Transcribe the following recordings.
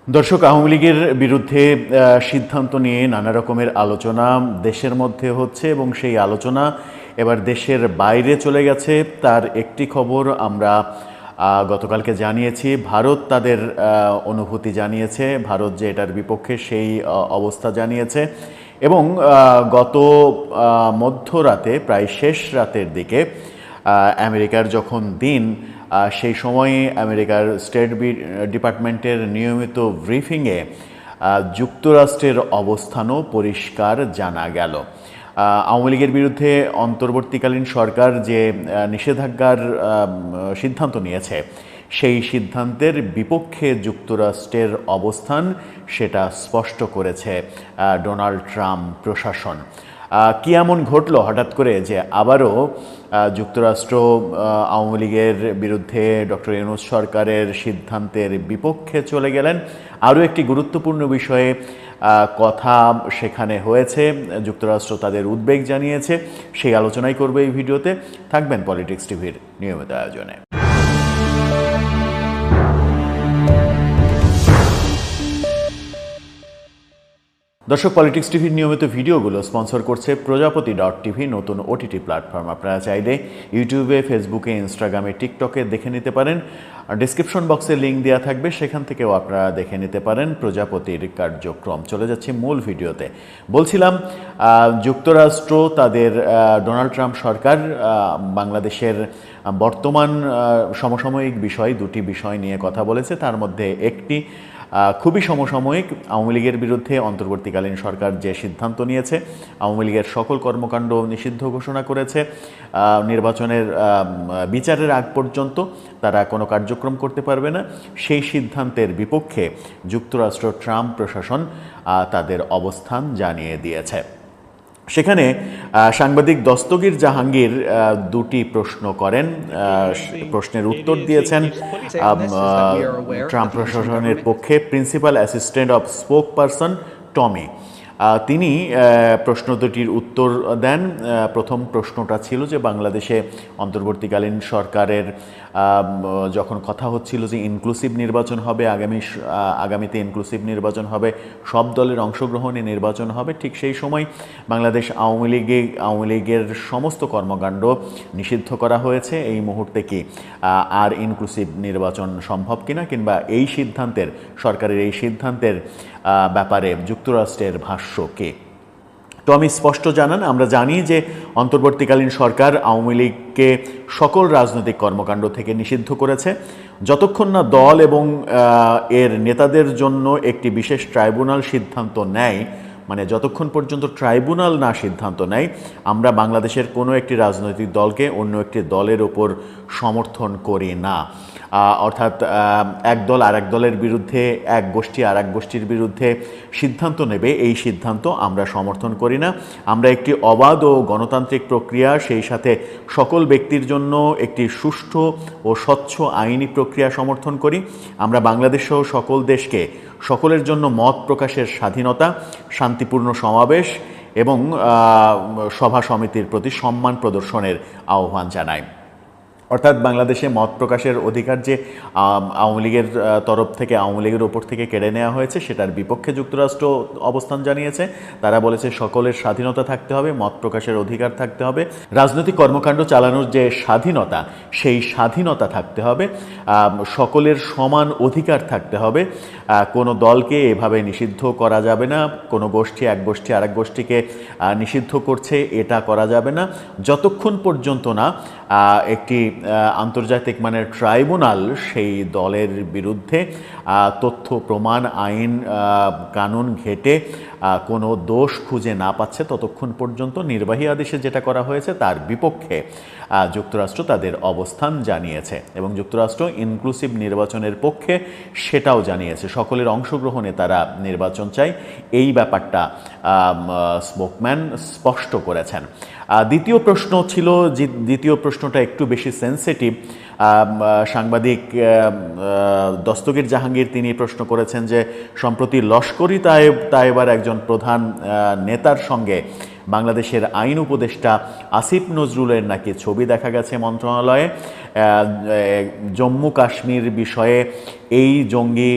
দর্শক, আওয়ামী লীগের বিরুদ্ধে সিদ্ধান্ত নিয়ে নানা রকমের আলোচনা দেশের মধ্যে হচ্ছে এবং সেই আলোচনা এবার দেশের বাইরে চলে গেছে। তার একটি খবর আমরা গতকালকে জানিয়েছি। ভারত তাদের অনুভূতি জানিয়েছে, ভারত যে এটার বিপক্ষে সেই অবস্থা জানিয়েছে এবং গত মধ্যরাতে প্রায় শেষ রাতের দিকে আমেরিকার যখন দিন, সেই সময়ে আমেরিকার স্টেট ডিপার্টমেন্টের নিয়মিত ব্রিফিংয়ে যুক্তরাষ্ট্রের অবস্থানও পরিষ্কার জানা গেল। আওয়ামী লীগের বিরুদ্ধে অন্তর্বর্তীকালীন সরকার যে নিষেধাজ্ঞার সিদ্ধান্ত নিয়েছে, সেই সিদ্ধান্তের বিপক্ষে যুক্তরাষ্ট্রের অবস্থান সেটা স্পষ্ট করেছে ডোনাল্ড ট্রাম্প প্রশাসন। কি এমন ঘটলো হঠাৎ করে যে আবারও যুক্তরাষ্ট্র আওয়ামী লীগের বিরুদ্ধে ডক্টর ইউনূস সরকারের সিদ্ধান্তের বিপক্ষে চলে গেলেন? আরও একটি গুরুত্বপূর্ণ বিষয়ে কথা সেখানে হয়েছে, যুক্তরাষ্ট্র তাদের উদ্বেগ জানিয়েছে। সেই আলোচনাই করবে এই ভিডিওতে। থাকবেন পলিটিক্স টিভির নিয়মিত আয়োজনে। দর্শক, পলিটিক্স টিভির নিয়মিত ভিডিওগুলো স্পন্সর করছে প্রজাপতি.টিভি, নতুন ওটিটি প্ল্যাটফর্ম। আপনারা চাইলে ইউটিউবে, ফেসবুকে, ইনস্টাগ্রামে, টিকটকে দেখে নিতে পারেন। ডিসক্রিপশন বক্সে লিঙ্ক দেওয়া থাকবে, সেখান থেকেও আপনারা দেখে নিতে পারেন প্রজাপতির কার্যক্রম। চলে যাচ্ছি মূল ভিডিওতে। বলছিলাম, যুক্তরাষ্ট্র তাদের ডোনাল্ড ট্রাম্প সরকার বাংলাদেশের বর্তমান সমসাময়িক দুটি বিষয় নিয়ে কথা বলেছে। তার মধ্যে একটি খুবই সমসাময়িক, আওয়ামী লীগের বিরুদ্ধে অন্তর্বর্তীকালীন সরকার যে সিদ্ধান্ত নিয়েছে, আওয়ামী লীগের সকল কর্মকাণ্ড নিষিদ্ধ ঘোষণা করেছে। নির্বাচনের বিচারের আগ পর্যন্ত তারা কোনো কার্যক্রম করতে পারবে না। সেই সিদ্ধান্তের বিপক্ষে যুক্তরাষ্ট্র ট্রাম্প প্রশাসন তাদের অবস্থান জানিয়ে দিয়েছে। সেখানে সাংবাদিক দস্তগীর জাহাঙ্গীর দুটি প্রশ্ন করেন, প্রশ্নের উত্তর দিয়েছেন ট্রাম্প প্রশাসনের পক্ষে principal assistant of spokesperson Tommy. তিনি প্রশ্ন দুটির উত্তর দেন। প্রথম প্রশ্নটা ছিল যে বাংলাদেশে অন্তর্বর্তীকালীন সরকারের যখন কথা হচ্ছিল যে ইনক্লুসিভ নির্বাচন হবে, আগামীতে ইনক্লুসিভ নির্বাচন হবে, সব দলের অংশগ্রহণে নির্বাচন হবে, ঠিক সেই সময় বাংলাদেশ আওয়ামী লীগের সমস্ত কর্মকাণ্ড নিষিদ্ধ করা হয়েছে। এই মুহূর্তে কি আর ইনক্লুসিভ নির্বাচন সম্ভব কিনা, কিংবা এই সিদ্ধান্তের, সরকারের এই সিদ্ধান্তের ব্যাপারে যুক্তরাষ্ট্রের ভাষ্য কে? টমি স্পষ্ট জানান, আমরা জানি যে অন্তর্বর্তীকালীন সরকার আওয়ামী লীগকে সকল রাজনৈতিক কর্মকাণ্ড থেকে নিষিদ্ধ করেছে। যতক্ষণ না দল এবং এর নেতাদের জন্য একটি বিশেষ ট্রাইব্যুনাল সিদ্ধান্ত নেয়, মানে যতক্ষণ পর্যন্ত ট্রাইব্যুনাল না সিদ্ধান্ত নেয়, আমরা বাংলাদেশের কোনো একটি রাজনৈতিক দলকে অন্য একটি দলের ওপর সমর্থন করি না। অর্থাৎ এক দল আর এক দলের বিরুদ্ধে, এক গোষ্ঠী আর এক গোষ্ঠীর বিরুদ্ধে সিদ্ধান্ত নেবে, এই সিদ্ধান্ত আমরা সমর্থন করি না। আমরা একটি অবাধ ও গণতান্ত্রিক প্রক্রিয়া, সেই সাথে সকল ব্যক্তির জন্য একটি সুষ্ঠু ও স্বচ্ছ আইনি প্রক্রিয়া সমর্থন করি। আমরা বাংলাদেশ সহ সকল দেশকে সকলের জন্য মত প্রকাশের স্বাধীনতা, শান্তিপূর্ণ সমাবেশ এবং সভা সমিতির প্রতি সম্মান প্রদর্শনের আহ্বান জানাই। অর্থাৎ বাংলাদেশে মত প্রকাশের অধিকার যে আওয়ামী লীগের তরফ থেকে, আওয়ামী লীগের ওপর থেকে কেড়ে নেওয়া হয়েছে, সেটার বিপক্ষে যুক্তরাষ্ট্র অবস্থান জানিয়েছে। তারা বলেছে সকলের স্বাধীনতা থাকতে হবে, মত প্রকাশের অধিকার থাকতে হবে, রাজনৈতিক কর্মকাণ্ড চালানোর যে স্বাধীনতা, সেই স্বাধীনতা থাকতে হবে, সকলের সমান অধিকার থাকতে হবে। কোনো দলকে এভাবে নিষিদ্ধ করা যাবে না, কোনো গোষ্ঠী এক গোষ্ঠী আরেক গোষ্ঠীকে নিষিদ্ধ করছে, এটা করা যাবে না যতক্ষণ পর্যন্ত না একটি আন্তর্জাতিক মানের ট্রাইব্যুনাল সেই দলের বিরুদ্ধে তথ্য প্রমাণ, আইন কানুন ঘেঁটে কোনো দোষ খুঁজে না পাচ্ছে, ততক্ষণ পর্যন্ত নির্বাহী আদেশে যেটা করা হয়েছে তার বিপক্ষে যুক্তরাষ্ট্র তাদের অবস্থান জানিয়েছে। এবং যুক্তরাষ্ট্র ইনক্লুসিভ নির্বাচনের পক্ষে সেটাও জানিয়েছে, সকলের অংশগ্রহণে তারা নির্বাচন চায়, এই ব্যাপারটা স্পোকম্যান স্পষ্ট করেছেন। দ্বিতীয় প্রশ্ন ছিল, দ্বিতীয় প্রশ্নটা একটু বেশি সেন্সিটিভ। সাংবাদিক দস্তগীর জাহাঙ্গীর তিনি প্রশ্ন করেছেন যে সম্প্রতি লস্করি তায়েবার একজন প্রধান নেতার সঙ্গে বাংলাদেশের আইন উপদেষ্টা আসিফ নজরুলের নাকি ছবি দেখা গেছে মন্ত্রণালয়ে। জম্মু কাশ্মীর বিষয়ে এই জঙ্গি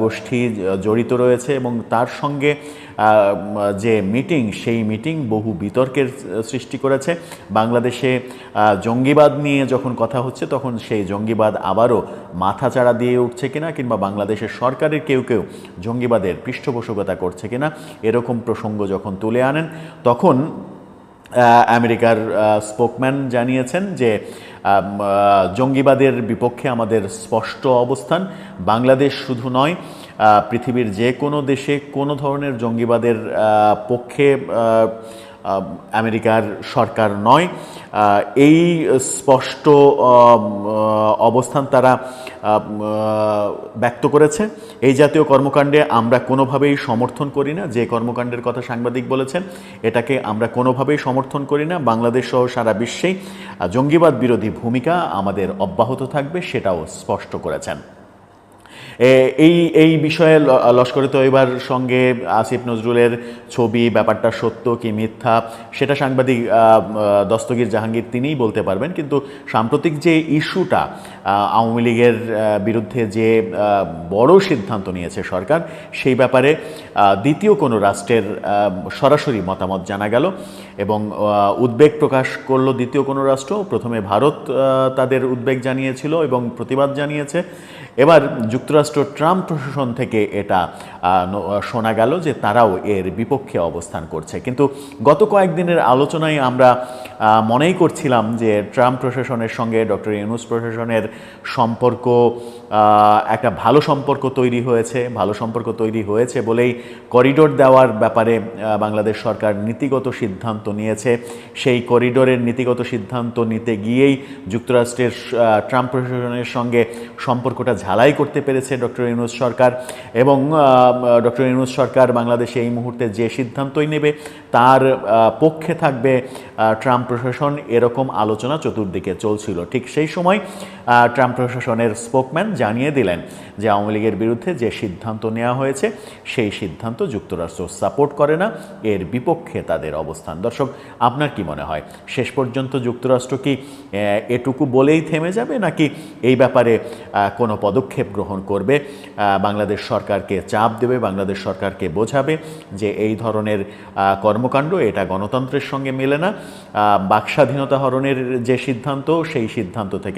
গোষ্ঠী জড়িত রয়েছে এবং তার সঙ্গে যে মিটিং, সেই মিটিং বহু বিতর্কের সৃষ্টি করেছে। বাংলাদেশে জঙ্গিবাদ নিয়ে যখন কথা হচ্ছে তখন সেই জঙ্গিবাদ আবারও মাথাচাড়া দিয়ে উঠছে কিনা, কিংবা বাংলাদেশের সরকারের কেউ কেউ জঙ্গিবাদের পৃষ্ঠপোষকতা করছে কিনা, এরকম প্রসঙ্গ যখন তুলে আনেন তখন আমেরিকার স্পোকম্যান জানিয়েছেন যে জঙ্গিবাদের বিপক্ষে আমাদের স্পষ্ট অবস্থান। বাংলাদেশ শুধু নয়, পৃথিবীর যে কোনো দেশে কোনো ধরনের জঙ্গিবাদের পক্ষে আমেরিকার সরকার নয়। এই স্পষ্ট অবস্থান তারা ব্যক্ত করেছে। এই জাতীয় কর্মকাণ্ডে আমরা কোনোভাবেই সমর্থন করি না। যে কর্মকাণ্ডের কথা সাংবাদিক বলেছেন, এটাকে আমরা কোনোভাবেই সমর্থন করি না। বাংলাদেশ সহ সারা বিশ্বেই জঙ্গিবাদ বিরোধী ভূমিকা আমাদের অব্যাহত থাকবে, সেটাও স্পষ্ট করেছেন। এই বিষয়ে লস্করে তৈয়বার সঙ্গে আসিফ নজরুলের ছবি, ব্যাপারটা সত্য কি মিথ্যা সেটা সাংবাদিক দস্তগীর জাহাঙ্গীর তিনিই বলতে পারবেন। কিন্তু সাম্প্রতিক যে ইস্যুটা, আওয়ামী লীগের বিরুদ্ধে যে বড় সিদ্ধান্ত নিয়েছে সরকার, সেই ব্যাপারে দ্বিতীয় কোনো রাষ্ট্রের সরাসরি মতামত জানা গেল এবং উদ্বেগ প্রকাশ করলো দ্বিতীয় কোনো রাষ্ট্র। প্রথমে ভারত তাদের উদ্বেগ জানিয়েছিল এবং প্রতিবাদ জানিয়েছে। এবার যুক্তরাষ্ট্র ট্রাম্প প্রশাসন থেকে এটা শোনা গেল যে তারাও এর বিপক্ষে অবস্থান করছে। কিন্তু গত কয়েকদিনের আলোচনায় আমরা মনেই করছিলাম যে ট্রাম্প প্রশাসনের সঙ্গে ডক্টর ইউনূস প্রশাসনের সম্পর্ক একটা ভালো সম্পর্ক তৈরি হয়েছে। ভালো সম্পর্ক তৈরি হয়েছে বলেই করিডোর দেওয়ার ব্যাপারে বাংলাদেশ সরকার নীতিগত সিদ্ধান্ত নিয়েছে। সেই করিডোরের নীতিগত সিদ্ধান্ত নিতে গিয়েই যুক্তরাষ্ট্রের ট্রাম্প প্রশাসনের সঙ্গে সম্পর্কটা ঝালাই করতে পেরেছে ডক্টর ইউনূস সরকার। এবং ডক্টর ইউনূস সরকার বাংলাদেশে এই মুহূর্তে যে সিদ্ধান্তই নেবে তার পক্ষে থাকবে ট্রাম্প প্রশাসন, এরকম আলোচনা চতুর্দিকে চলছিল। ঠিক সেই সময় ট্রাম্প প্রশাসনের স্পোকম্যান জানিয়ে দিলেন যে আওয়ামী লীগের বিরুদ্ধে যে সিদ্ধান্ত নেওয়া হয়েছে সেই সিদ্ধান্ত যুক্তরাষ্ট্র সাপোর্ট করে না, এর বিপক্ষে তাদের অবস্থান। দর্শক, আপনার কি মনে হয় শেষ পর্যন্ত যুক্তরাষ্ট্র কি এটুকু বলেই থেমে যাবে, নাকি এই ব্যাপারে কোনো পদক্ষেপ গ্রহণ করবে, বাংলাদেশ সরকারকে চাপ দেবে, বাংলাদেশ সরকারকে বোঝাবে যে এই ধরনের কর্মকাণ্ড এটা গণতন্ত্রের সঙ্গে মেলে না, বাকস্বাধীনতা হরণের যে সিদ্ধান্ত, সেই সিদ্ধান্ত থেকে